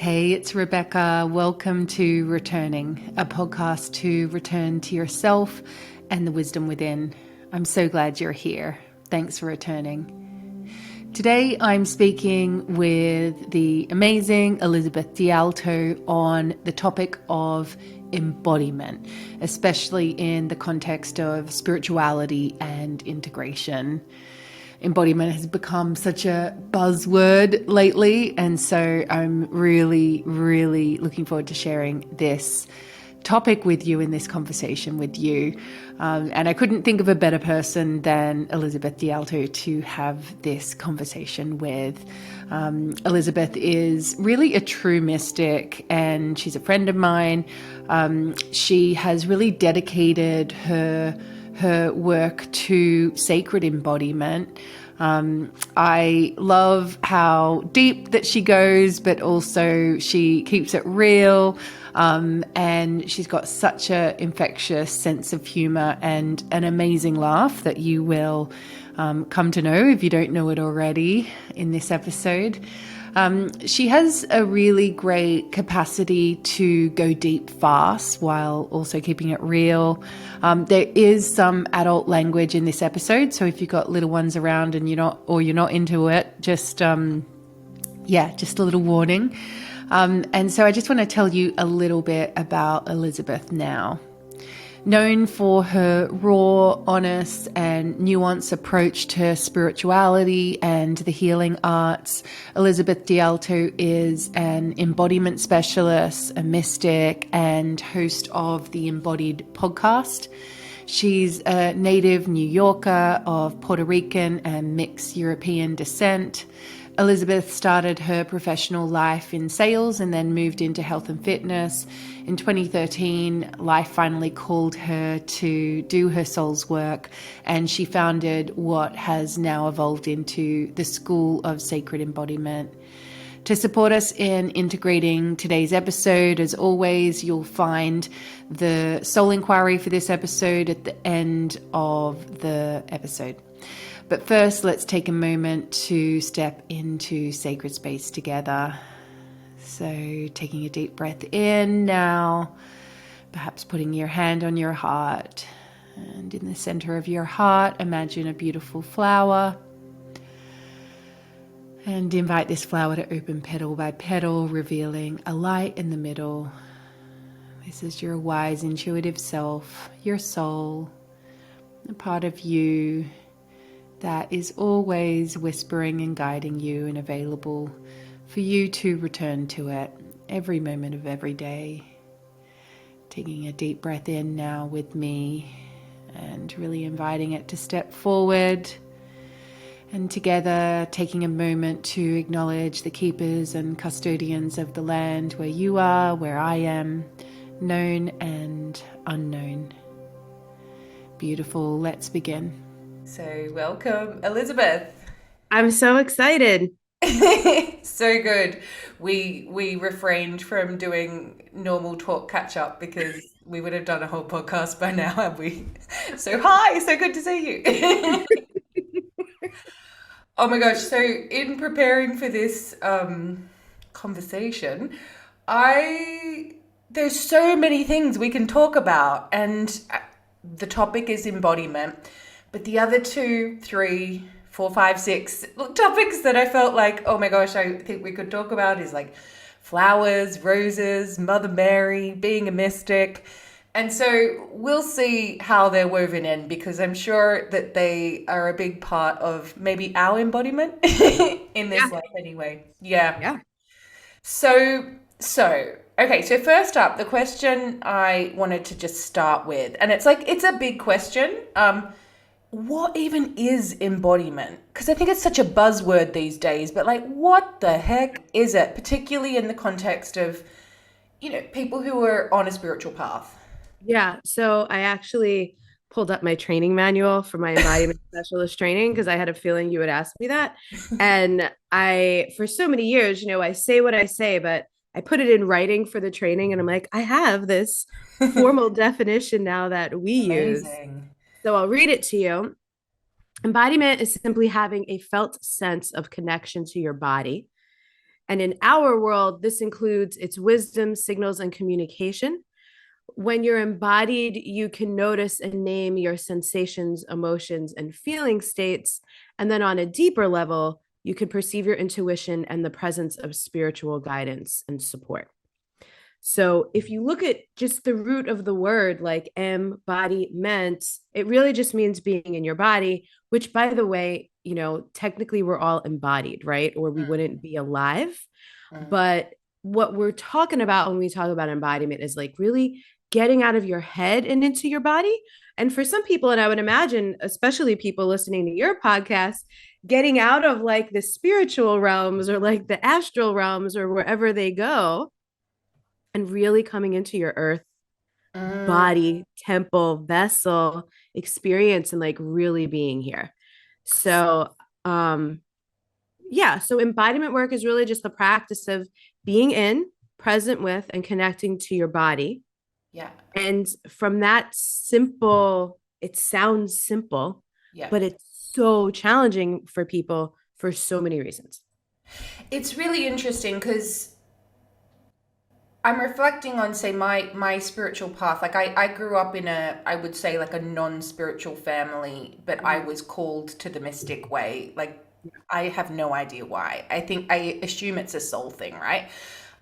Hey, it's Rebecca. Welcome to Returning, a podcast to return to yourself and the wisdom within. I'm so glad you're here. Thanks for returning. Today, I'm speaking with the amazing Elizabeth DiAlto on the topic of embodiment, especially in the context of spirituality and integration. Embodiment has become such a buzzword lately, and so I'm really looking forward to sharing this topic with you in this conversation with you. And I couldn't think of a better person than Elizabeth DiAlto to have this conversation with. Elizabeth is really a true mystic, and she's a friend of mine. She has really dedicated her work to sacred embodiment. I love how deep that she goes, but also she keeps it real. And she's got such an infectious sense of humor and an amazing laugh that you will come to know if you don't know it already in this episode. She has a really great capacity to go deep fast while also keeping it real. There is some adult language in this episode, so if you've got little ones around and you're not into it, just a little warning. And so I just want to tell you a little bit about Elizabeth now. Known for her raw, honest, and nuanced approach to spirituality and the healing arts, Elizabeth DiAlto is an embodiment specialist, a mystic, and host of the Embodied Podcast. She's a native New Yorker of Puerto Rican and mixed European descent. Elizabeth started her professional life in sales and then moved into health and fitness. In 2013, life finally called her to do her soul's work, and she founded what has now evolved into the School of Sacred Embodiment. To support us in integrating today's episode, as always, you'll find the soul inquiry for this episode at the end of the episode. But first, let's take a moment to step into sacred space together. So taking a deep breath in now, perhaps putting your hand on your heart. And in the center of your heart, imagine a beautiful flower. And invite this flower to open petal by petal, revealing a light in the middle. This is your wise, intuitive self, your soul, a part of you that is always whispering and guiding you and available for you to return to it every moment of every day. Taking a deep breath in now with me and really inviting it to step forward. And together, taking a moment to acknowledge the keepers and custodians of the land where you are, where I am, known and unknown. Beautiful. Let's begin. So welcome, Elizabeth. I'm so excited. So good. We refrained from doing normal talk catch up because we would have done a whole podcast by now, have we? So hi, so good to see you. Oh my gosh. So in preparing for this conversation, there's so many things we can talk about, and the topic is embodiment. But the other 2, 3, 4, 5, 6 topics that I felt like, oh my gosh, I think we could talk about is like flowers, roses, Mother Mary, being a mystic. And so we'll see how they're woven in, because I'm sure that they are a big part of maybe our embodiment in this life anyway. Yeah. So, okay, so first up, the question I wanted to just start with, and it's a big question. What even is embodiment? Because I think it's such a buzzword these days, but like, what the heck is it? Particularly in the context of, people who are on a spiritual path. Yeah. So I actually pulled up my training manual for my embodiment specialist training because I had a feeling you would ask me that. And for so many years, I say what I say, but I put it in writing for the training, and I'm like, I have this formal definition now that we use. Amazing. So I'll read it to you. Embodiment is simply having a felt sense of connection to your body And in our world, this includes its wisdom, signals, and communication. When you're embodied, you can notice and name your sensations, emotions, and feeling states. And then on a deeper level, you can perceive your intuition and the presence of spiritual guidance and support. So if you look at just the root of the word, like embodiment, it really just means being in your body, which, by the way, technically we're all embodied, right? Or we wouldn't be alive. But what we're talking about when we talk about embodiment is like really getting out of your head and into your body. And for some people, and I would imagine, especially people listening to your podcast, getting out of like the spiritual realms or like the astral realms or wherever they go and really coming into your earth body, temple, vessel experience and like really being here. So, so embodiment work is really just the practice of being in, present with, and connecting to your body. Yeah. And from that simple, it sounds simple, but it's so challenging for people for so many reasons. It's really interesting because I'm reflecting on, say, my spiritual path. Like I grew up in I would say like a non-spiritual family, but I was called to the mystic way. Like I have no idea why. I assume it's a soul thing, right?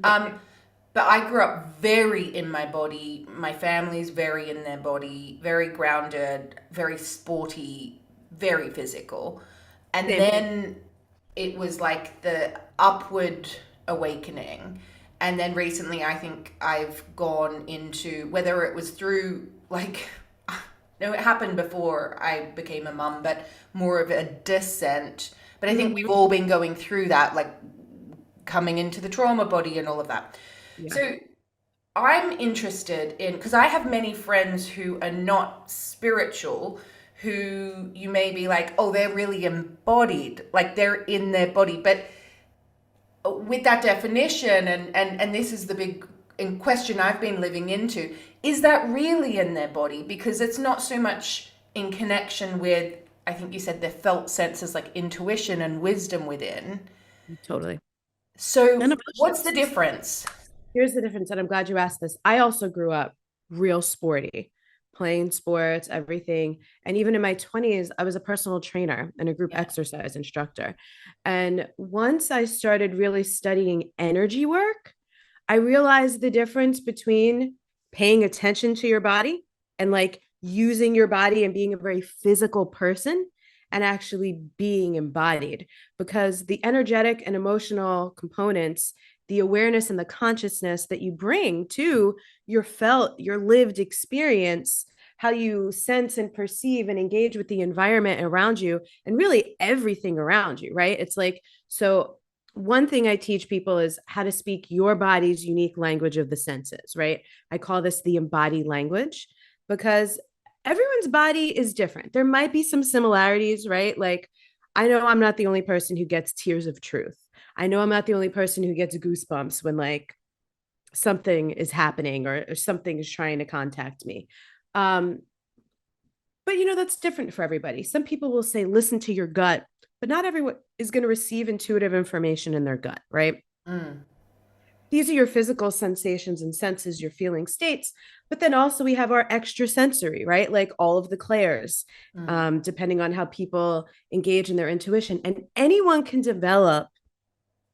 But I grew up very in my body. My family's very in their body, very grounded, very sporty, very physical. And then it was like the upward awakening. And then recently, I think I've gone into, whether it was through like, no, it happened before I became a mum, but more of a descent. But I think we've all been going through that, like coming into the trauma body and all of that. Yeah. So I'm interested in, because I have many friends who are not spiritual, who you may be like, oh, they're really embodied, like they're in their body. But with that definition, and this is the big question I've been living into, is that really in their body? Because it's not so much in connection with, I think you said, their felt senses like intuition and wisdom within. Totally. So what's the difference? Here's the difference, and I'm glad you asked this. I also grew up real sporty, playing sports, everything. And even in my 20s, I was a personal trainer and a group exercise instructor. And once I started really studying energy work, I realized the difference between paying attention to your body and like using your body and being a very physical person and actually being embodied, because the energetic and emotional components, the awareness and the consciousness that you bring to your lived experience, how you sense and perceive and engage with the environment around you and really everything around you, right? It's like, so one thing I teach people is how to speak your body's unique language of the senses, right? I call this the embodied language, because everyone's body is different. There might be some similarities, right? Like, I know I'm not the only person who gets tears of truth. I know I'm not the only person who gets goosebumps when like something is happening or something is trying to contact me. But that's different for everybody. Some people will say, listen to your gut, but not everyone is going to receive intuitive information in their gut, right? These are your physical sensations and senses, your feeling states. But then also we have our extrasensory, right? Like all of the clairs, depending on how people engage in their intuition. And anyone can develop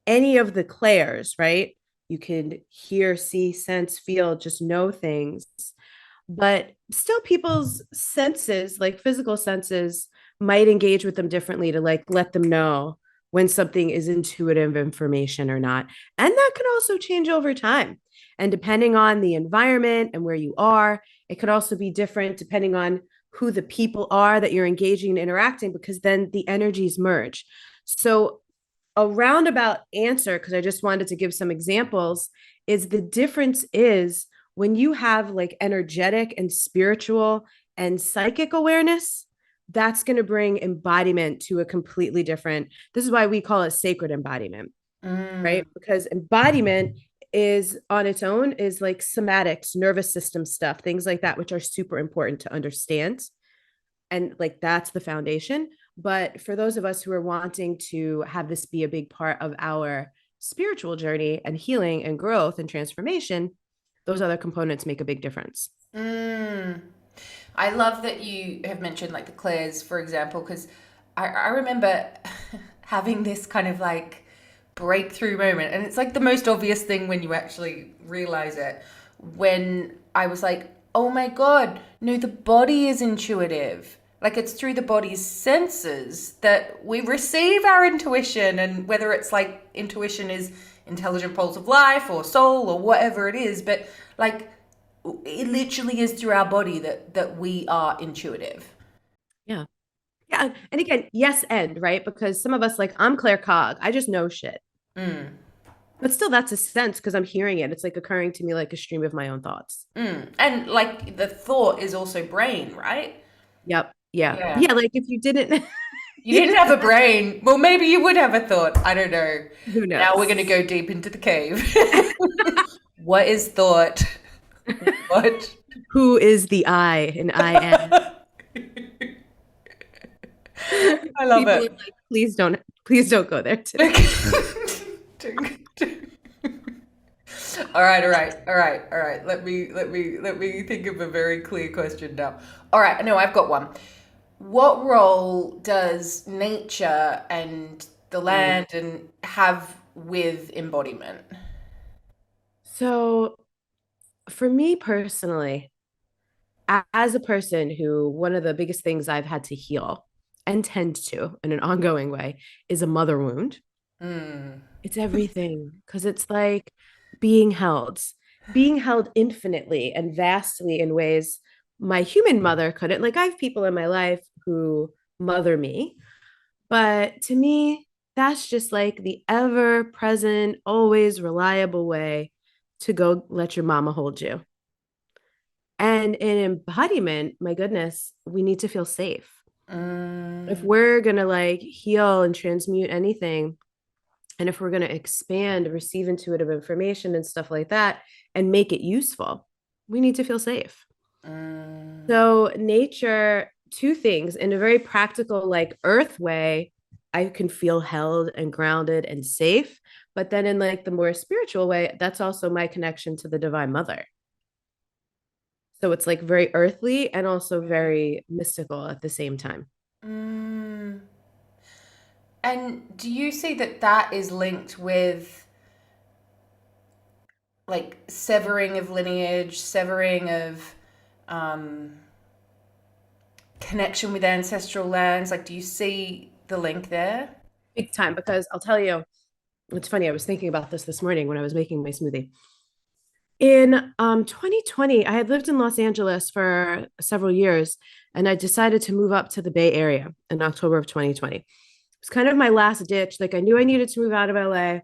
any of the clairs, right? You can hear, see, sense, feel, just know things. But still people's senses, like physical senses, might engage with them differently to like let them know when something is intuitive information or not. And that can also change over time. And depending on the environment and where you are, it could also be different depending on who the people are that you're engaging and interacting, because then the energies merge. So a roundabout answer, because I just wanted to give some examples, is the difference is when you have like energetic and spiritual and psychic awareness, that's going to bring embodiment to a completely different, this is why we call it sacred embodiment, right? Because embodiment is on its own is like somatics, nervous system stuff, things like that, which are super important to understand. And like, that's the foundation. But for those of us who are wanting to have this be a big part of our spiritual journey and healing and growth and transformation, those other components make a big difference. Mm. I love that you have mentioned like the clairs, for example, because I remember having this kind of like breakthrough moment. And it's like the most obvious thing when you actually realize it. When I was like, oh my God, no, the body is intuitive. Like it's through the body's senses that we receive our intuition. And whether it's like intuition is intelligent pulse of life or soul or whatever it is, but like it literally is through our body that we are intuitive. Yeah. Yeah. And again, yes, and right. Because some of us, like, I'm Claire Cog, I just know shit. Mm. But still, that's a sense because I'm hearing it. It's like occurring to me like a stream of my own thoughts. Mm. And like the thought is also brain, right? Yep. Yeah. Yeah. Yeah. Like if you didn't, You didn't have a brain. Well, maybe you would have a thought. I don't know. who knows? Now we're going to go deep into the cave. What is thought? What? Who is the I in I am? I love People it. are like, please don't go there today. All right. Let me think of a very clear question now. All right, no, I've got one. What role does nature and the land and have with embodiment? So for me personally, as a person who one of the biggest things I've had to heal and tend to in an ongoing way is a mother wound. Mm. It's everything because it's like being held infinitely and vastly in ways my human mother couldn't. Like, I have people in my life who mother me, but to me, that's just like the ever present, always reliable way to go let your mama hold you. And in embodiment, my goodness, we need to feel safe. If Mm. we're going to like heal and transmute anything, and if we're going to expand, receive intuitive information and stuff like that, and make it useful, we need to feel safe. Mm. So, nature, two things in a very practical, like earth way, I can feel held and grounded and safe. But then in like the more spiritual way, that's also my connection to the Divine Mother. So it's like very earthly and also very mystical at the same time. Mm. And do you see that that is linked with like severing of lineage, severing of um, connection with ancestral lands? Like, do you see the link there? Big time, because I'll tell you, it's funny. I was thinking about this morning when I was making my smoothie. In 2020, I had lived in Los Angeles for several years, and I decided to move up to the Bay Area in October of 2020. It was kind of my last ditch. Like, I knew I needed to move out of LA,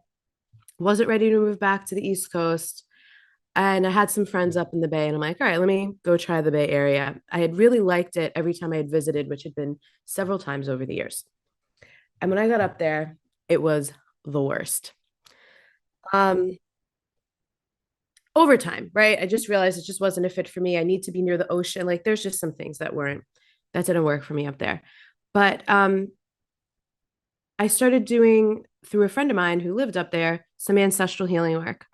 wasn't ready to move back to the East Coast. And I had some friends up in the Bay, and I'm like, all right, let me go try the Bay Area. I had really liked it every time I had visited, which had been several times over the years. And when I got up there, it was the worst. Um, Over time, right? I just realized it just wasn't a fit for me. I need to be near the ocean. Like, there's just some things that didn't work for me up there. But I started doing, through a friend of mine who lived up there, some ancestral healing work.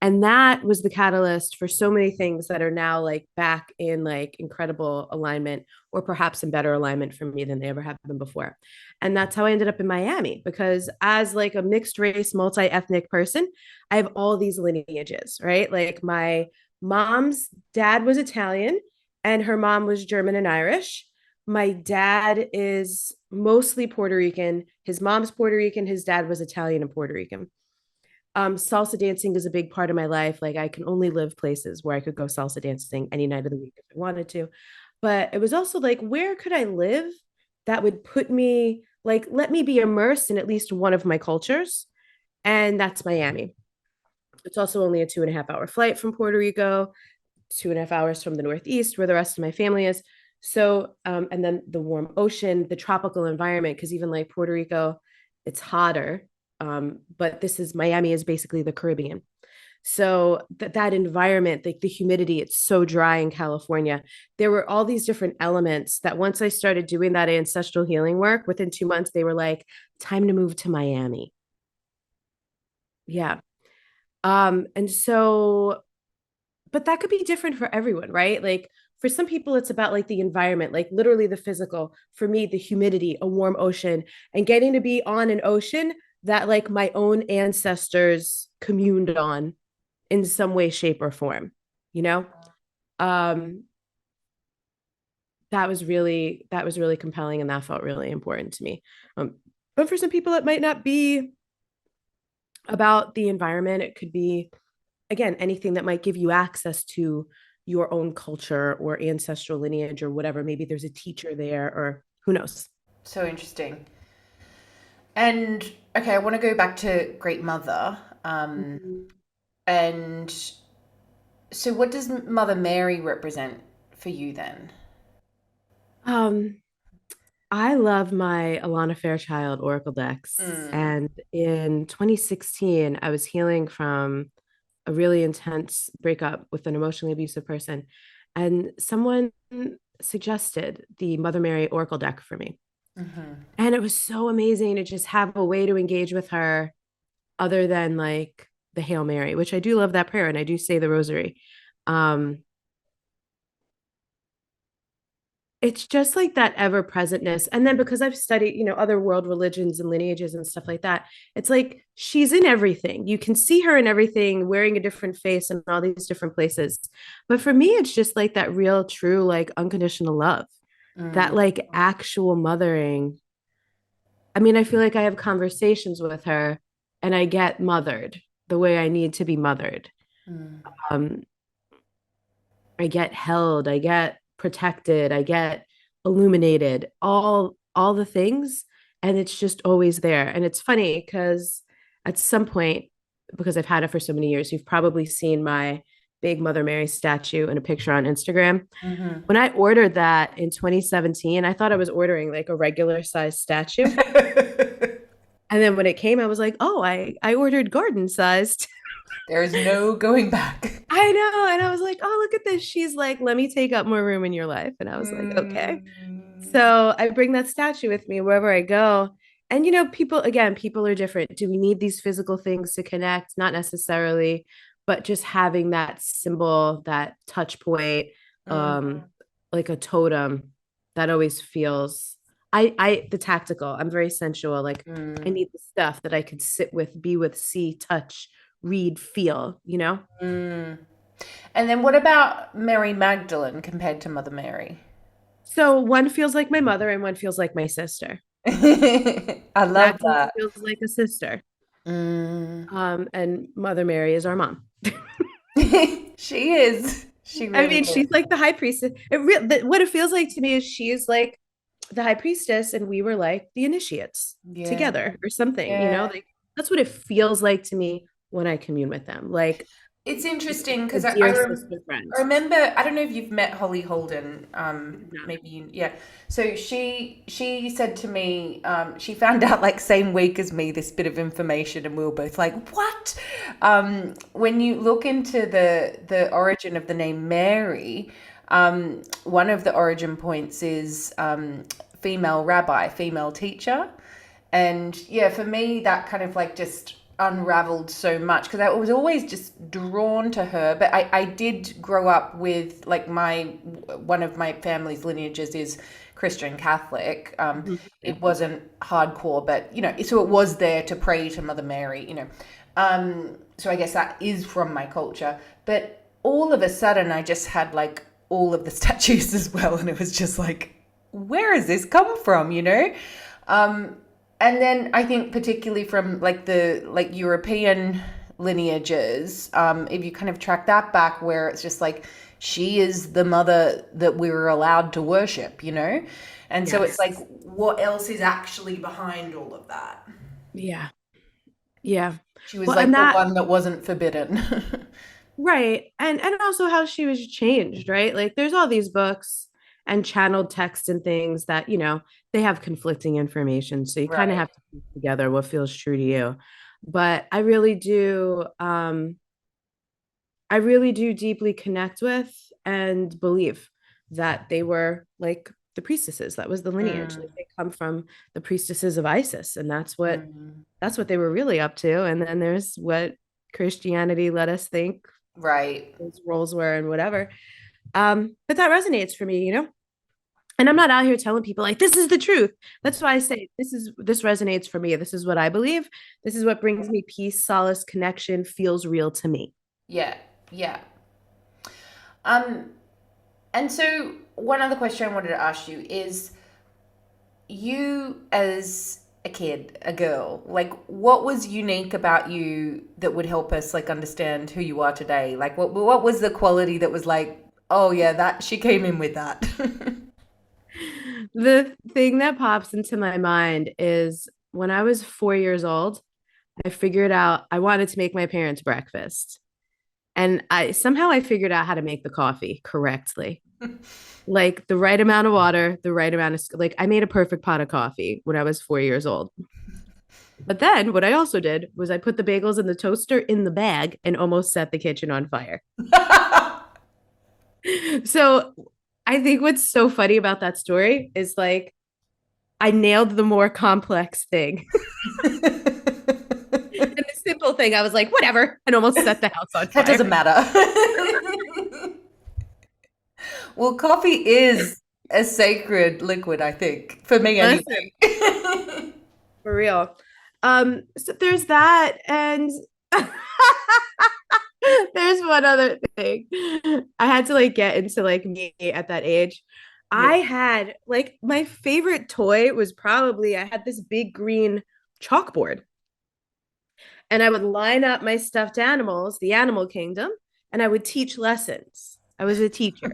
And that was the catalyst for so many things that are now like back in like incredible alignment, or perhaps in better alignment for me than they ever have been before. And that's how I ended up in Miami, because as like a mixed race, multi-ethnic person, I have all these lineages, right? Like my mom's dad was Italian and her mom was German and Irish. My dad is mostly Puerto Rican. His mom's Puerto Rican. His dad was Italian and Puerto Rican. Salsa dancing is a big part of my life. Like, I can only live places where I could go salsa dancing any night of the week if I wanted to. But it was also like, where could I live that would put me, like, let me be immersed in at least one of my cultures? And that's Miami. It's also only a 2.5 hour flight from Puerto Rico, 2.5 hours from the Northeast, where the rest of my family is. So, and then the warm ocean, the tropical environment, because even like Puerto Rico, it's hotter. But this is Miami is basically the Caribbean. So that environment, like the humidity, it's so dry in California. There were all these different elements that once I started doing that ancestral healing work, within 2 months, they were like, time to move to Miami. Yeah. And so, but that could be different for everyone, right? Like for some people, it's about like the environment, like literally the physical. For me, the humidity, a warm ocean, and getting to be on an ocean that like my own ancestors communed on in some way, shape, or form, you know? Um, that was really compelling and that felt really important to me. But for some people, it might not be about the environment. It could be, again, anything that might give you access to your own culture or ancestral lineage or whatever. Maybe there's a teacher there or who knows. So interesting. And okay, I want to go back to Great Mother. Mhm. And so, what does Mother Mary represent for you then? Um, I love my Alana Fairchild Oracle decks. Mm, And in 2016, I was healing from a really intense breakup with an emotionally abusive person. And someone suggested the Mother Mary Oracle deck for me. hmm. And it was so amazing to just have a way to engage with her other than like the Hail Mary, which I do love that prayer and I do say the rosary. Um, it's just like that ever presentness. And then because I've studied, other world religions and lineages and stuff like that, it's like she's in everything. You can see her in everything, wearing a different face in all these different places. But for me, it's just like that real, true, like unconditional love, that Mm, like actual mothering. I mean, I feel like I have conversations with her and I get mothered the way I need to be mothered. mm, Um, I get held, I get protected, I get illuminated, all the things, and it's just always there. And it's funny because at some point, because I've had it for so many years, you've probably seen my big Mother Mary statue in a picture on Instagram. hmm. When I ordered that in 2017, I thought I was ordering like a regular size statue. And then when it came, I was like, oh, I ordered garden sized. There is no going back. I know. And I was like, oh, look at this. She's like, let me take up more room in your life. And I was like, okay. Mm, So I bring that statue with me wherever I go. And, people, again, people are different. Do we need these physical things to connect? Not necessarily, but just having that symbol, that touch point, mm, like a totem that always feels, the tactical, I'm very sensual. Like I mm, need the stuff that I could sit with, be with, see, touch, read, feel. mm. And then what about Mary Magdalene compared to Mother Mary? So one feels like my mother and one feels like my sister. I love Magdalene that. feels like a sister. Mm. And Mother Mary is our mom. She is. She I really mean, is. she's like the high priestess. What it feels like to me is she's like the high priestess, and we were like the initiates Yeah. together or something. Yeah. Like that's what it feels like to me when I commune with them. Like It's interesting a because dear sister friend. I remember, I don't know if you've met Holly Holden. No. Maybe you, yeah. So she said to me, she found out like same week as me this bit of information, and we were both like, "What?" When you look into the origin of the name Mary, one of the origin points is female rabbi, female teacher. And yeah, for me, that kind of like just unraveled so much because I was always just drawn to her. But I did grow up with like one of my family's lineages is Christian Catholic. Mhm. It wasn't hardcore, but so it was there to pray to Mother Mary. So I guess that is from my culture. But all of a sudden, I just had like all of the statues as well, and it was just like, where has this come from? Um, and then I think particularly from like the like European lineages, if you kind of track that back, where it's just like she is the mother that we were allowed to worship. And so it's Yes. like, what else is actually behind all of that? Yeah. Yeah. She was Well, like and the that one that wasn't forbidden. right. And also how she was changed, right? Like there's all these books and channeled text and things that, they have conflicting information. So you kind of Right. have to put together what feels true to you. But I really do deeply connect with and believe that they were like the priestesses. That was the lineage. Like Mm. they come from the priestesses of Isis, and Mm. that's what they were really up to. And then there's what Christianity let us think Right. those roles were and whatever. But that resonates for me, you know? And I'm not out here telling people like this is the truth. That's why I say this resonates for me. This is what I believe. This is what brings me peace, solace, connection, feels real to me. Yeah. Yeah. Um, and so one other question I wanted to ask you is you as a kid, a girl, like what was unique about you that would help us like understand who you are today? Like what was the quality that was like, oh yeah, that she came in with that. The thing that pops into my mind is when I was 4 years old, I figured out I wanted to make my parents breakfast. And I figured out how to make the coffee correctly. Like the right amount of water, the right amount of like I made a perfect pot of coffee when I was 4 years old. But then what I also did was I put the bagels in the toaster in the bag and almost set the kitchen on fire. So I think what's so funny about that story is like I nailed the more complex thing. And the simple thing, I was like, whatever, and almost set the house on That fire. doesn't matter. Well, coffee is a sacred liquid, I think, for me Listen, anyway. for real. So there's that, and there's one other thing. I had to like get into like me at that age. Yeah. I had like my favorite toy was probably I had this big green chalkboard and I would line up my stuffed animals, the animal kingdom, and I would teach lessons. I was a teacher.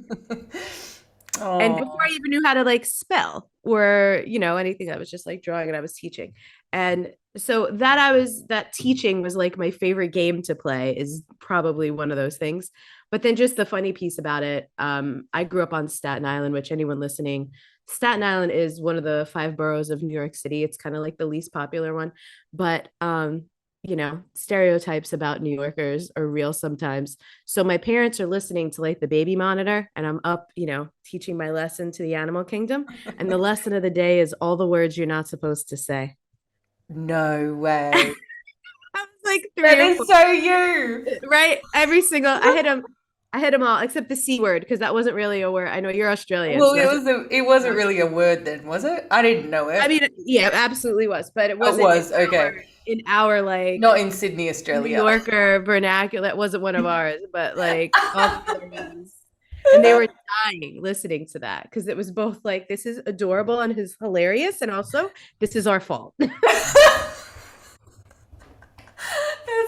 And before I Oh, even knew how to like spell or, you know, anything, I was just like drawing and I was teaching. And so that teaching was like my favorite game to play is probably one of those things. But then just the funny piece about it, I grew up on Staten Island, which anyone listening, Staten Island is one of the five boroughs of New York City. It's kind of like the least popular one, but you know, stereotypes about New Yorkers are real sometimes. So my parents are listening to like the baby monitor, and I'm up, you know, teaching my lesson to the animal kingdom. And the lesson of the day is all the words you're not supposed to say. no way. I was like That three or is four, so you. right? Every single, I hit them all except the C word because that wasn't really a word. I know you're Australian, Well, so that's just, it wasn't really a word then, was it? I didn't know I it. mean, yeah, it absolutely was, but it Oh, it wasn't was, okay. in our like Not in Sydney, New Australia. Yorker vernacular. That wasn't one of ours, but like all the other ones. And they were dying listening to that because it was both like, this is adorable and is hilarious. And also, this is our fault. That's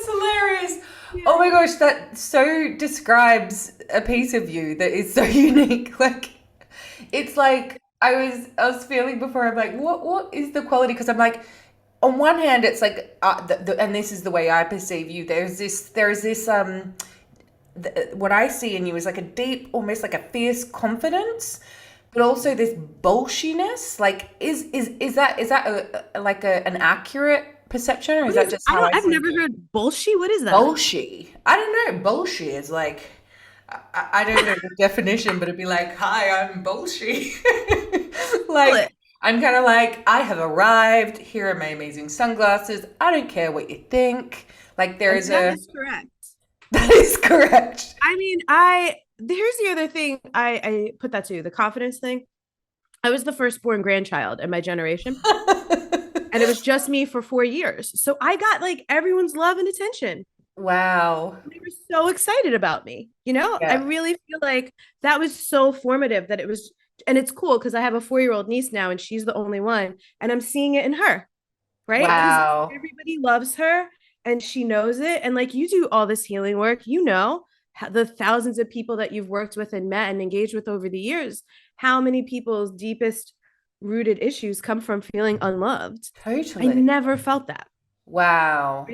hilarious. Yeah. Oh my gosh, that so describes a piece of you that is so unique. Like it's like I was feeling before. I'm like, what is the quality? Because I'm like, on one hand, it's like, and this is the way I perceive you. There's this what I see in you is like a deep, almost like a fierce confidence, but also this bullshiness. Like, is that like an accurate perception, or is that just how I I've see never you? heard bullshit. What is that? Bolshy. I don't know. Bolshy is like I don't know the definition, but it'd be like, "Hi, I'm Bolshy." Call Like it. I'm kind of like, I have arrived. Here are my amazing sunglasses. I don't care what you think. Like there And is that a is correct. that is correct. I mean, here's the other thing I put that to the confidence thing. I was the firstborn grandchild in my generation, and it was just me for 4 years. So I got like everyone's love and attention. Wow. They were so excited about me. You know, I Yeah. really feel like that was so formative that it was, and it's cool because I have a 4 year old niece now and she's the only one, and I'm seeing it in her, right? Because Wow. everybody loves her and she knows it. And like you do all this healing work, you know, the thousands of people that you've worked with and met and engaged with over the years, how many people's deepest rooted issues come from feeling unloved. I Totally. never felt that. Wow.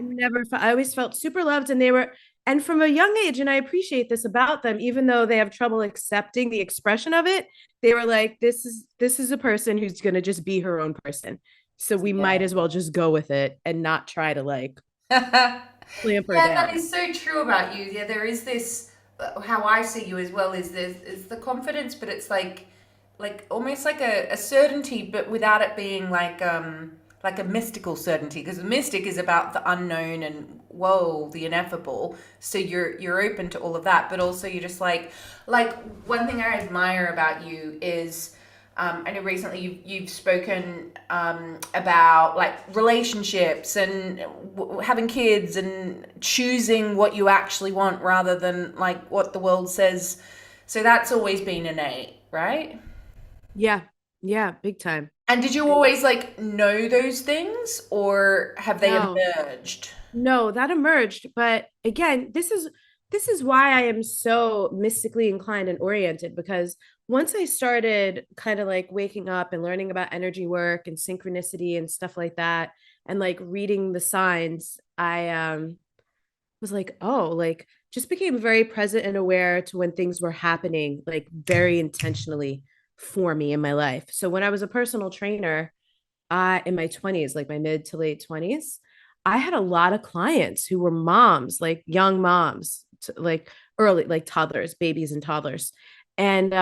I always felt super loved and they were, and from a young age, and I appreciate this about them, even though they have trouble accepting the expression of it, they were like, this is a person who's going to just be her own person. So we might Yeah. as well just go with it and not try to like Yeah, clamp her that down. is so true about you. Yeah, there is this, how I see you as well is this is the confidence, but it's like like almost like a certainty, but without it being like a mystical certainty, because the mystic is about the unknown and whoa, the ineffable. So you're open to all of that, but also you're just like one thing I admire about you is I know recently you've spoken about like relationships and having kids and choosing what you actually want rather than like what the world says. So that's always been innate, right? Yeah. Yeah. Big time. And did you And always like know those things or have they no, emerged? no, that emerged. But again, this is why I am so mystically inclined and oriented, because once I started kind of like waking up and learning about energy work and synchronicity and stuff like that, and like reading the signs, I was like, oh, like just became very present and aware to when things were happening, like very intentionally for me in my life. So when I was a personal trainer, in my 20s, like my mid to late 20s, I had a lot of clients who were moms, like young moms, like early, like toddlers, babies and toddlers. And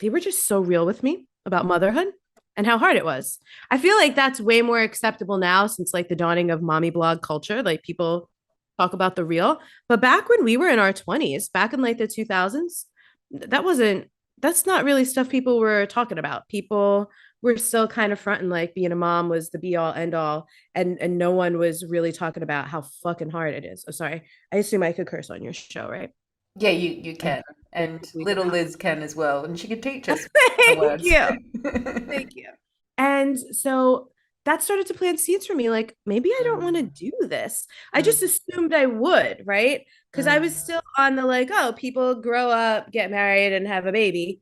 they were just so real with me about motherhood and how hard it was. I feel like that's way more acceptable now since like the dawning of mommy blog culture. Like people talk about the real. But back when we were in our 20s, back in like the 2000s, that wasn't, that's not really stuff people were talking about. People were still kind of fronting like being a mom was the be all end all. And no one was really talking about how fucking hard it is. Oh, sorry. I assume I could curse on your show, right? Yeah, you can. I And we little Liz can as well. And she could teach us the Thank words. you. Thank you. And so that started to plant seeds for me. Like, maybe I don't want to Mm, do this. I mm, just assumed I would, right? Because I was mm, still on the like, oh, people grow up, get married, and have a baby.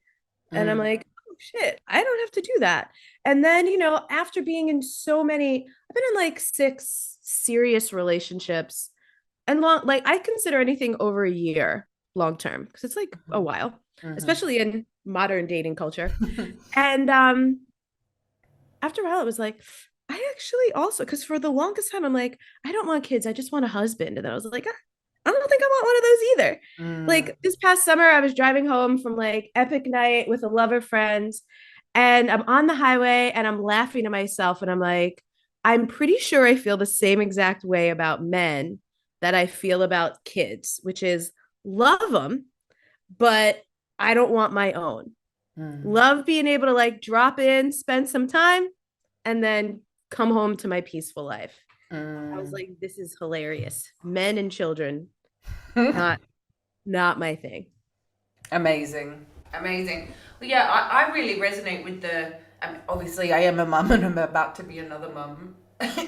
And I'm mm, like, oh shit, I don't have to do that. And then, after being in so many, I've been in like 6 serious relationships and long, like I consider anything over a year long term because it's like a while, mhm, especially in modern dating culture. mhm. And after a while, it was like, I actually also, because for the longest time, I'm like, I don't want kids. I just want a husband. And then I was like, I don't think I want one of those either. Mm, Like this past summer, I was driving home from like epic night with a lover friends, and I'm on the highway and I'm laughing to myself. And I'm like, I'm pretty sure I feel the same exact way about men that I feel about kids, which is love them, but I don't want my own. mm, Love being able to like drop in, spend some time, and then come home to my peaceful life. I was mm. like, this is hilarious. Men and children, not my thing. Amazing. Amazing. Well, yeah, I really resonate with obviously, I am a mum and I'm about to be another mum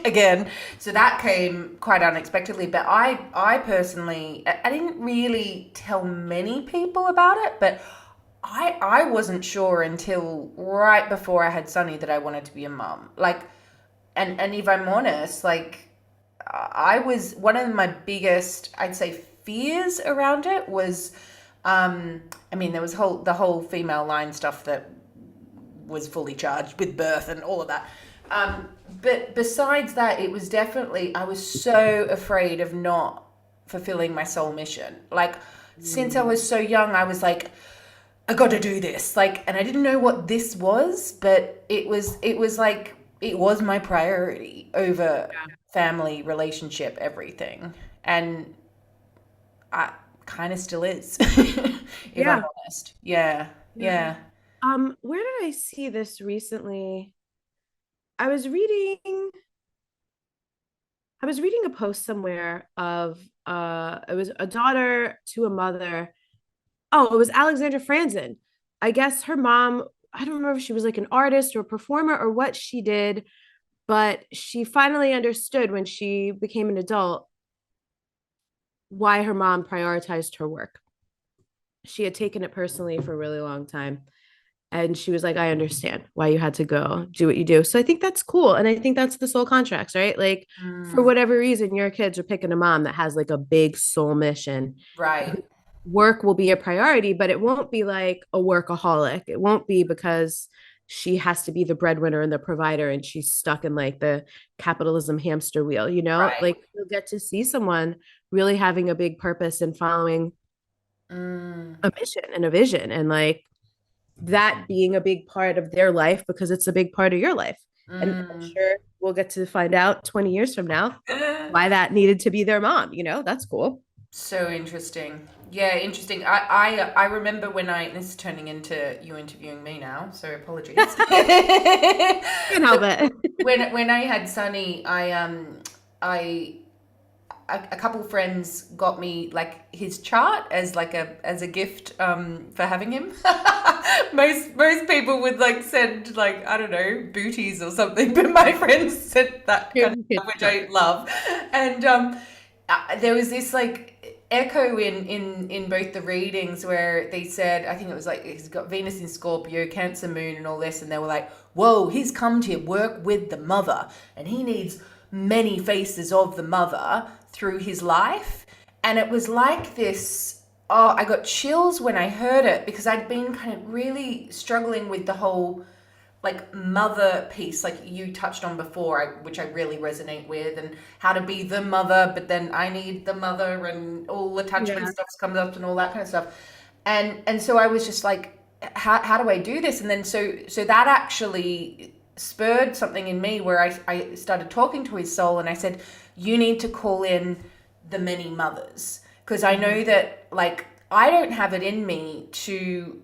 again. So that came quite unexpectedly. But I personally, I didn't really tell many people about it, but I wasn't sure until right before I had Sunny that I wanted to be a mum. Like, and if I'm honest, like, I was one of my biggest, I'd say, fears around it was, I mean, there was the whole female line stuff that was fully charged with birth and all of that. But besides that, it was definitely, I was so afraid of not fulfilling my soul mission. Like, since I Mm, was so young, I was like, I got to do this. Like, and I didn't know what this was, but it was like, it was my priority over yeah. family, relationship, everything. And I kind of still is, if I'm Yeah. honest. Yeah. Yeah. Yeah. Where did I see this recently? I was reading I was reading a post somewhere of it was a daughter to a mother. Oh, it was Alexandra Franzen. I guess her mom, I don't remember if she was like an artist or a performer or what she did, but she finally understood when she became an adult why her mom prioritized her work. She had taken it personally for a really long time. And she was like, I understand why you had to go do what you do. So I think that's cool. And I think that's the soul contracts, right? Like, for Mm, whatever reason, your kids are picking a mom that has like a big soul mission. right. Work will be a priority, but it won't be like a workaholic. It won't be because she has to be the breadwinner and the provider and she's stuck in like the capitalism hamster wheel, Right. Like you'll get to see someone really having a big purpose and following Mm, a mission and a vision and like that being a big part of their life because it's a big part of your life. And I'm Mm. sure we'll get to find out 20 years from now why that needed to be their mom. That's cool. So interesting. Yeah, interesting. I remember when this is turning into you interviewing me now, so apologies. Can't help But it. when I had Sunny, I a couple friends got me like his chart as like a gift for having him. Most people would like send like, I don't know, booties or something, but my friends sent that kind of stuff, which I love. And there was this like echo in both the readings where they said, I think it was like he's got Venus in Scorpio, Cancer moon and all this, and they were like, whoa, he's come to work with the mother and he needs many faces of the mother through his life. And it was like this, oh, I got chills when I heard it because I'd been kind of really struggling with the whole like mother piece, like you touched on before, which I really resonate with, and how to be the mother, but then I need the mother and all attachment stuff comes up and all that kind of stuff. And so I was just like, how do I do this? And then so that actually spurred something in me where I started talking to his soul and I said, you need to call in the many mothers, because I know that like I don't have it in me to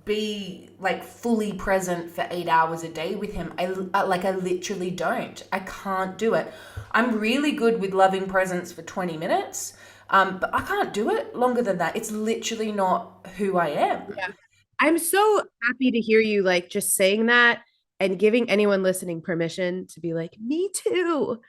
be like fully present for 8 hours a day with him. I literally don't. I can't do it. I'm really good with loving presence for 20 minutes, but I can't do it longer than that. It's literally not who I am. Yeah. I'm so happy to hear you like just saying that and giving anyone listening permission to be like, me too.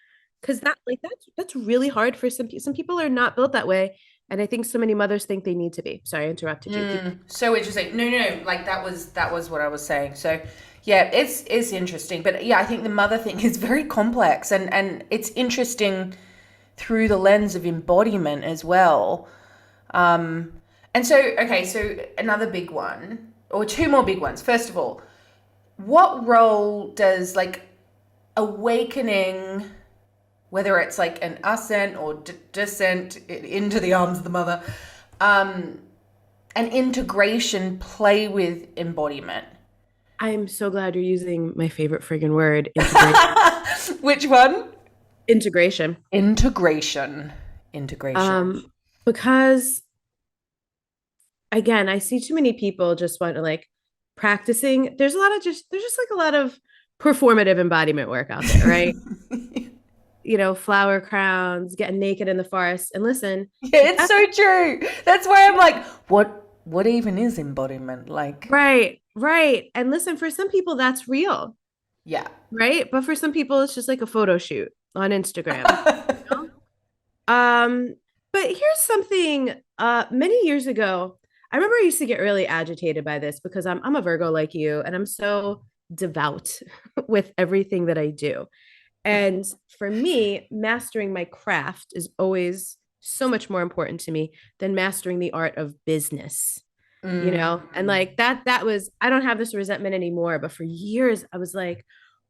Because that's really hard for some people are not built that way. And I think so many mothers think they need to be. Sorry, I interrupted you. So interesting. No, like that was what I was saying. So yeah, it's interesting. But yeah, I think the mother thing is very complex and it's interesting through the lens of embodiment as well. And so, okay, so another big one, or two more big ones. First of all, what role does like awakening, whether it's like an ascent or descent into the arms of the mother, an integration play with embodiment? I'm so glad you're using my favorite friggin' word, integration. Which one? Integration. Integration. Because again, I see too many people just want to like practicing. There's just like a lot of performative embodiment work out there, right? Flower crowns, getting naked in the forest. And listen, yeah, it's so true. That's why I'm like, what even is embodiment? Like, right. And listen, for some people that's real. Yeah. Right. But for some people, it's just like a photo shoot on Instagram. But here's something many years ago. I remember I used to get really agitated by this because I'm a Virgo like you, and I'm so devout with everything that I do. And for me, mastering my craft is always so much more important to me than mastering the art of business. And like that was, I don't have this resentment anymore, but for years I was like,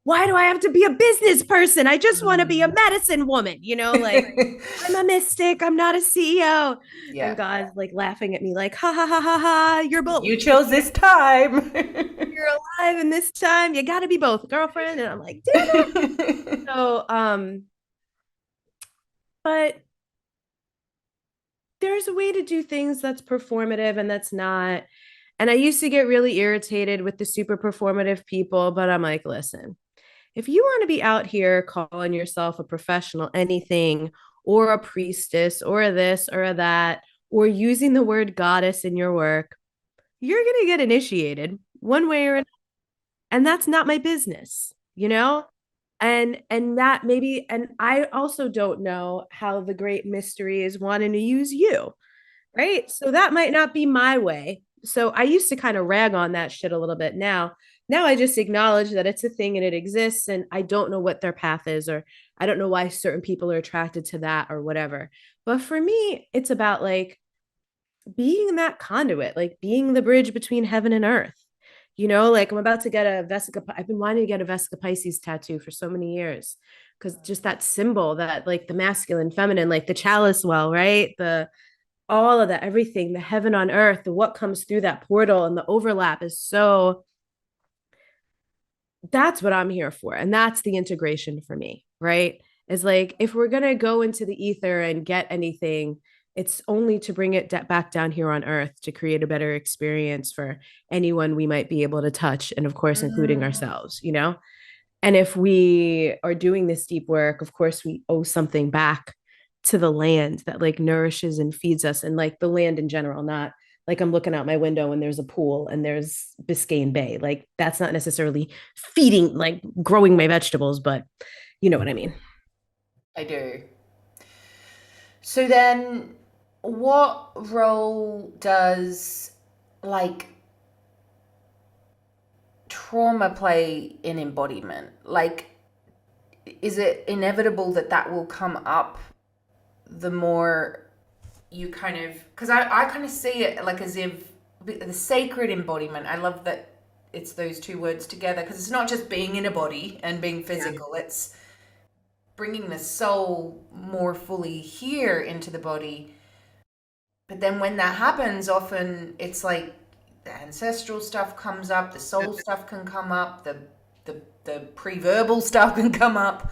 why do I have to be a business person? I just want to be a medicine woman, like I'm a mystic, I'm not a CEO. Yeah. And God's like laughing at me like, ha ha ha ha ha, you're both. You chose this time. You're alive in this time. You got to be both, girlfriend. And I'm like, damn it. So, but there's a way to do things that's performative and that's not. And I used to get really irritated with the super performative people, but I'm like, listen, if you want to be out here calling yourself a professional, anything, or a priestess, or a this or a that, or using the word goddess in your work, you're going to get initiated one way or another. And that's not my business, and that maybe, and I also don't know how the great mystery is wanting to use you, right? So that might not be my way. So I used to kind of rag on that shit a little bit. Now I just acknowledge that it's a thing and it exists, and I don't know what their path is, or I don't know why certain people are attracted to that or whatever. But for me, it's about like being that conduit, like being the bridge between heaven and earth. Like I'm about to get I've been wanting to get a Vesica Pisces tattoo for so many years, because just that symbol, that like the masculine, feminine, like the chalice well, right? all of that, everything, the heaven on earth, the what comes through that portal and the overlap is so, that's what I'm here for. And that's the integration for me, right? Is like, if we're going to go into the ether and get anything, it's only to bring it back down here on earth to create a better experience for anyone we might be able to touch. And of course, including ourselves, you know? And if we are doing this deep work, of course, we owe something back to the land that like nourishes and feeds us, and like the land in general, not like I'm looking out my window and there's a pool and there's Biscayne Bay. Like that's not necessarily feeding, like growing my vegetables, but you know what I mean. I do. So then, what role does like trauma play in embodiment? Like, is it inevitable that that will come up the more you kind of, because I kind of see it like as if the sacred embodiment, I love that it's those two words together, because it's not just being in a body and being physical, yeah. It's bringing the soul more fully here into the body. But then when that happens, often it's like the ancestral stuff comes up, the soul stuff can come up, the pre-verbal stuff can come up.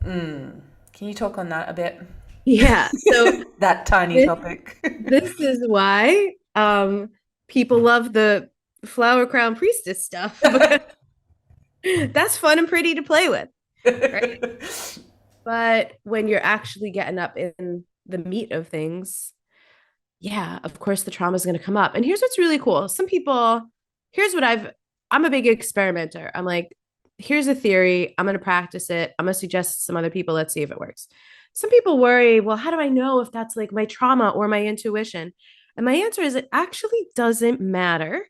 Can you talk on that a bit? Yeah. So that tiny topic. This is why people love the flower crown priestess stuff. That's fun and pretty to play with. Right? But when you're actually getting up in the meat of things, yeah, of course the trauma is going to come up. And here's what's really cool. Some people, here's what I'm a big experimenter. I'm like, here's a theory. I'm going to practice it. I'm going to suggest to some other people. Let's see if it works. Some people worry, well, how do I know if that's like my trauma or my intuition? And my answer is it actually doesn't matter,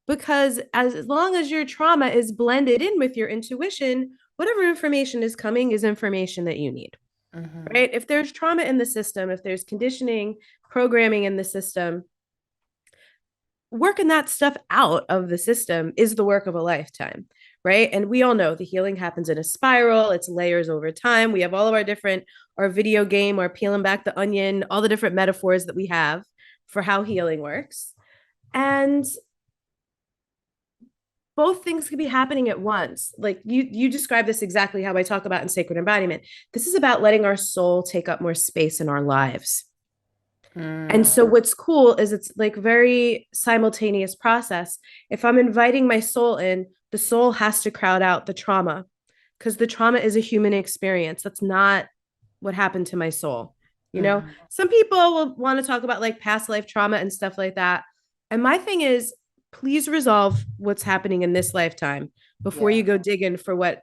because as long as your trauma is blended in with your intuition, whatever information is coming is information that you need. Mm-hmm. Right? If there's trauma in the system, if there's conditioning, programming in the system, working that stuff out of the system is the work of a lifetime, right? And we all know the healing happens in a spiral. It's layers over time. We have all of our video game, our peeling back the onion, all the different metaphors that we have for how healing works. And both things could be happening at once. Like you describe this exactly how I talk about in Sacred Embodiment. This is about letting our soul take up more space in our lives. And so what's cool is it's like very simultaneous process. If I'm inviting my soul in, the soul has to crowd out the trauma, because the trauma is a human experience. That's not what happened to my soul. You know, some people will want to talk about like past life trauma and stuff like that. And my thing is, please resolve what's happening in this lifetime before you go digging for what.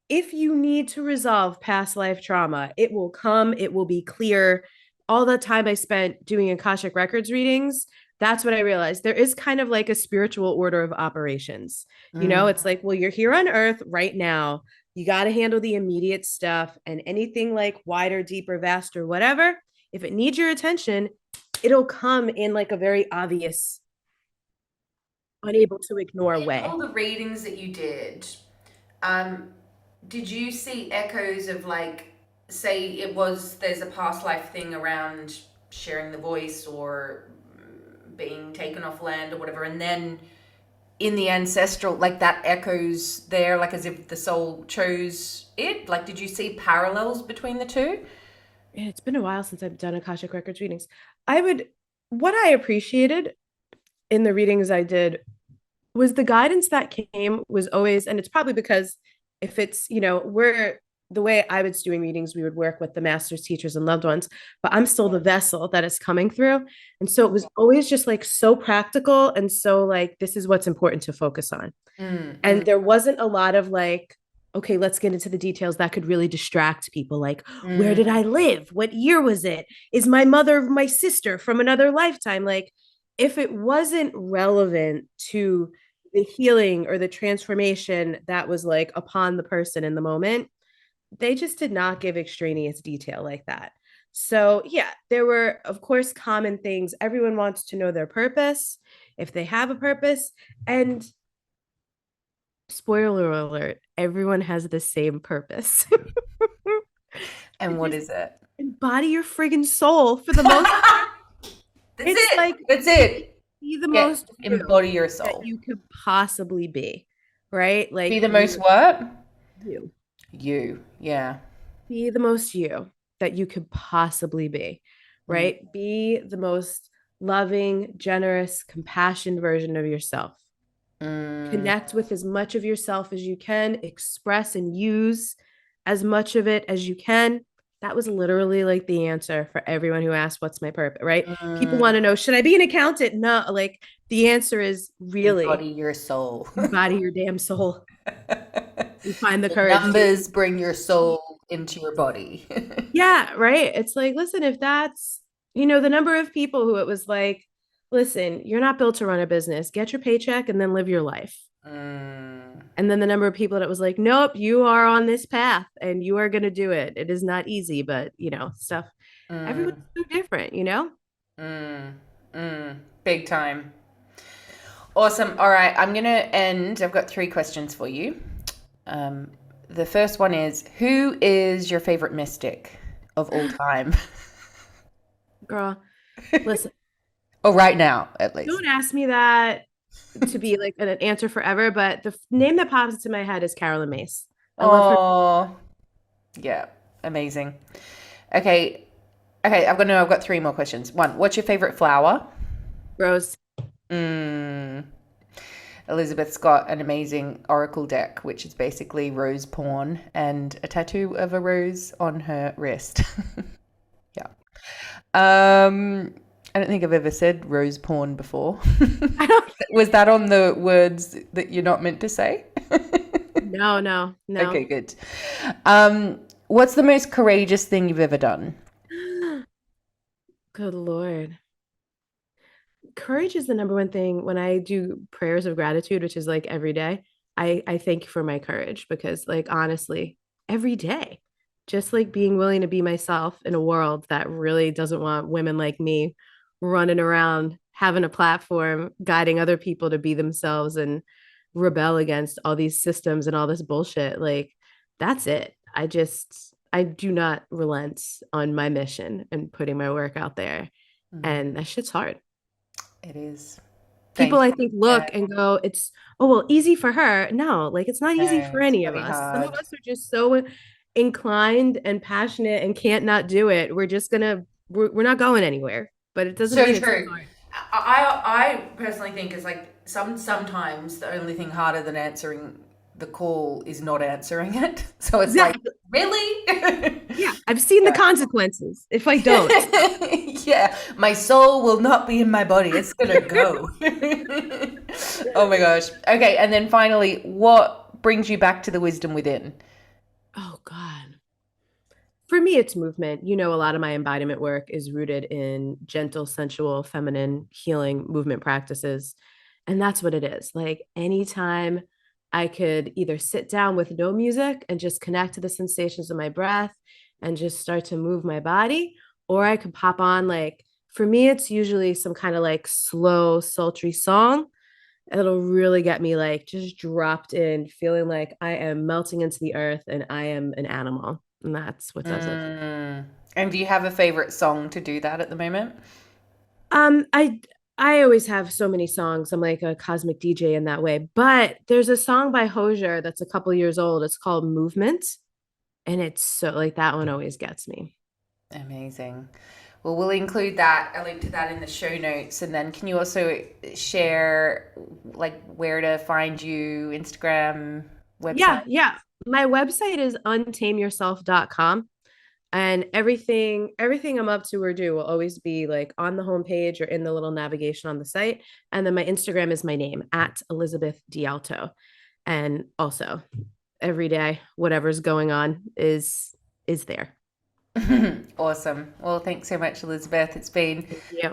If you need to resolve past life trauma, it will come, it will be clear. All the time I spent doing Akashic Records readings, that's what I realized. There is kind of like a spiritual order of operations. You know, it's like, well, you're here on earth right now. You got to handle the immediate stuff, and anything like wider, deeper, vaster, whatever. If it needs your attention, it'll come in like a very obvious, unable to ignore way. All the readings that you did you see echoes of like, say there's a past life thing around sharing the voice or being taken off land or whatever, and then in the ancestral, like that echoes there, like as if the soul chose it? Like, did you see parallels between the two? It's been a while since I've done Akashic Records readings. What I appreciated in the readings I did was the guidance that came was always, and it's probably because if it's, you know, the way I was doing readings, we would work with the masters, teachers, and loved ones, but I'm still the vessel that is coming through. And so it was always just like so practical. And so like, this is what's important to focus on. And there wasn't a lot of like, okay, let's get into the details that could really distract people. Like, where did I live? What year was it? Is my mother my sister from another lifetime? Like, if it wasn't relevant to the healing or the transformation that was like upon the person in the moment, they just did not give extraneous detail like that. So yeah, there were, of course, common things. Everyone wants to know their purpose, if they have a purpose. And spoiler alert, everyone has the same purpose. And what is it? embody your friggin' soul for the most. It's like That's it. be the Yeah. most Embody your that soul. you could possibly be, right? Like Be the most what? you. You. Yeah. Be the most you that you could possibly be, right? Be the most loving, generous, compassionate version of yourself. Connect with as much of yourself as you can, express and use as much of it as you can. That was literally like the answer for everyone who asked, what's my purpose, right? People want to know, should I be an accountant? No, like the answer is really Embody your soul. embody your damn soul. You find the The courage numbers bring your soul into your body. yeah, right. It's like, listen, if that's, the number of people who it was like, listen, you're not built to run a business, get your paycheck and then live your life. And then the number of people that was like, nope, you are on this path and you are going to do it. It is not easy, but stuff. Everyone's so different, Big time. Awesome. All right. I'm going to end. I've got 3 questions for you. The first one is, who is your favorite mystic of all time? Girl, listen. Oh, right now, at least. Don't ask me that to be like an answer forever, but the name that pops into my head is Carolyn Mace. I love her. Oh, yeah. Amazing. Okay. I've got 3 more questions. 1, what's your favorite flower? Rose. Elizabeth's got an amazing oracle deck, which is basically rose porn and a tattoo of a rose on her wrist. Yeah. I don't think I've ever said rose porn before. Was that on the words that you're not meant to say? No. Okay, good. What's the most courageous thing you've ever done? Good Lord. Courage is the number one thing when I do prayers of gratitude, which is like every day. I thank you for my courage because, like, honestly, every day, just like being willing to be myself in a world that really doesn't want women like me running around, having a platform, guiding other people to be themselves and rebel against all these systems and all this bullshit. Like, that's it. I do not relent on my mission and putting my work out there. And that shit's hard. It is. People, I think, look and go, easy for her. No, like it's not easy for any of us. Some of us are just so inclined and passionate and can't not do it. We're not going anywhere. But it doesn't mean it's hard. I personally think it's like sometimes the only thing harder than answering the call is not answering it. So it's like, really? Yeah, I've seen the consequences if I don't. Yeah, my soul will not be in my body. It's gonna go. Oh my gosh. Okay, and then finally, what brings you back to the wisdom within? Oh God. For me, it's movement. A lot of my embodiment work is rooted in gentle, sensual, feminine healing movement practices. And that's what it is. Like anytime I could either sit down with no music and just connect to the sensations of my breath and just start to move my body, or I could pop on, like, for me, it's usually some kind of like slow, sultry song. It'll really get me like just dropped in, feeling like I am melting into the earth and I am an animal. And that's what does it. And do you have a favorite song to do that at the moment? I always have so many songs. I'm like a cosmic DJ in that way. But there's a song by Hosier that's a couple years old. It's called Movement. And it's so like that one always gets me. Amazing. Well, we'll include a link to that in the show notes. And then can you also share like where to find you, Instagram, website? Yeah. My website is untameyourself.com. And everything I'm up to or do will always be like on the homepage or in the little navigation on the site. And then my Instagram is my name at Elizabeth DiAlto. And also every day, whatever's going on is there. Awesome. Well, thanks so much, Elizabeth. It's been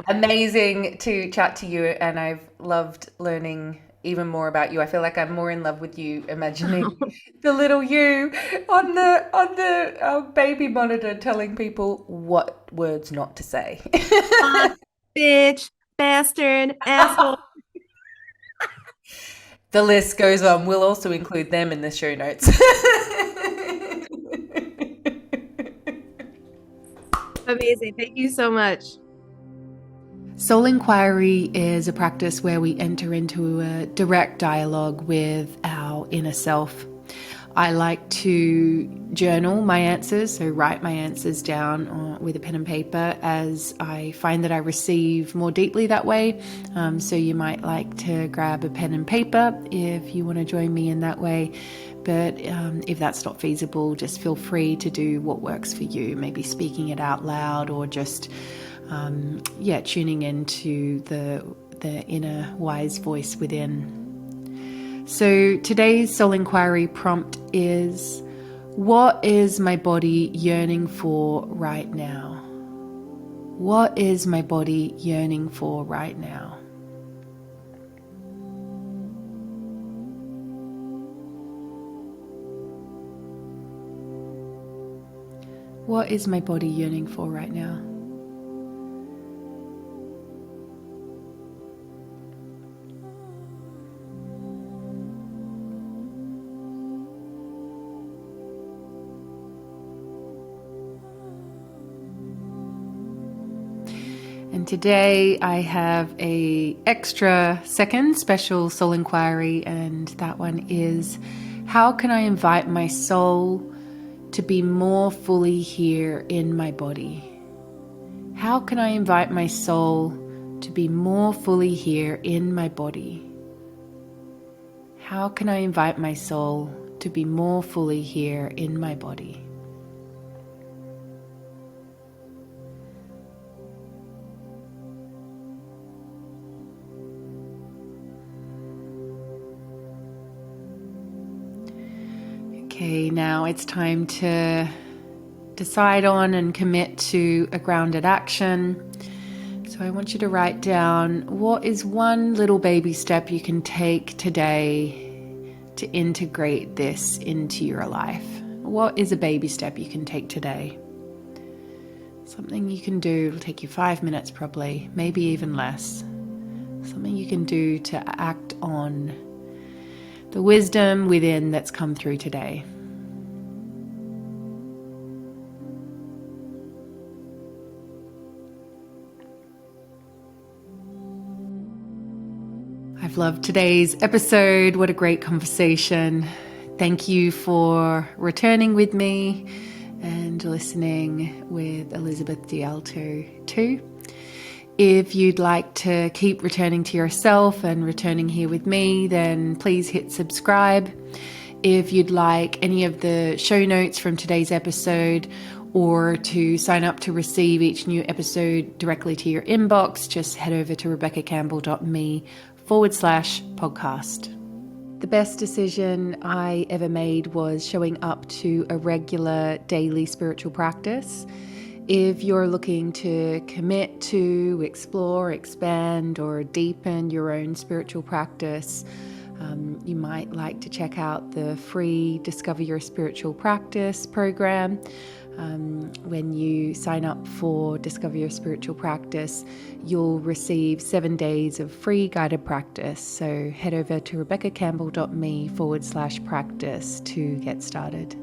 amazing to chat to you, and I've loved learning even more about you. I feel like I'm more in love with you, imagining the little you on the baby monitor telling people what words not to say. Bitch, bastard, asshole. The list goes on. We'll also include them in the show notes. Amazing. Thank you so much. Soul inquiry is a practice where we enter into a direct dialogue with our inner self. I like to journal my answers, so write my answers down with a pen and paper, as I find that I receive more deeply that way. So you might like to grab a pen and paper if you want to join me in that way. But if that's not feasible, just feel free to do what works for you, maybe speaking it out loud or just tuning into the inner wise voice within. So today's soul inquiry prompt is, what is my body yearning for right now? What is my body yearning for right now? What is my body yearning for right now? And today I have a extra second special soul inquiry, and that one is, how can I invite my soul to be more fully here in my body? How can I invite my soul to be more fully here in my body? How can I invite my soul to be more fully here in my body? Okay, now it's time to decide on and commit to a grounded action. So I want you to write down, what is one little baby step you can take today to integrate this into your life? What is a baby step you can take today? Something you can do, it'll take you 5 minutes probably, maybe even less. Something you can do to act on the wisdom within that's come through today. I've loved today's episode. What a great conversation. Thank you for returning with me and listening with Elizabeth DiAlto too. If you'd like to keep returning to yourself and returning here with me, then please hit subscribe. If you'd like any of the show notes from today's episode, or to sign up to receive each new episode directly to your inbox, just head over to rebeccacampbell.me/podcast. The best decision I ever made was showing up to a regular daily spiritual practice. If you're looking to commit to, explore, expand, or deepen your own spiritual practice, you might like to check out the free Discover Your Spiritual Practice program. When you sign up for Discover Your Spiritual Practice, you'll receive 7 days of free guided practice. So head over to rebeccacampbell.me/practice to get started.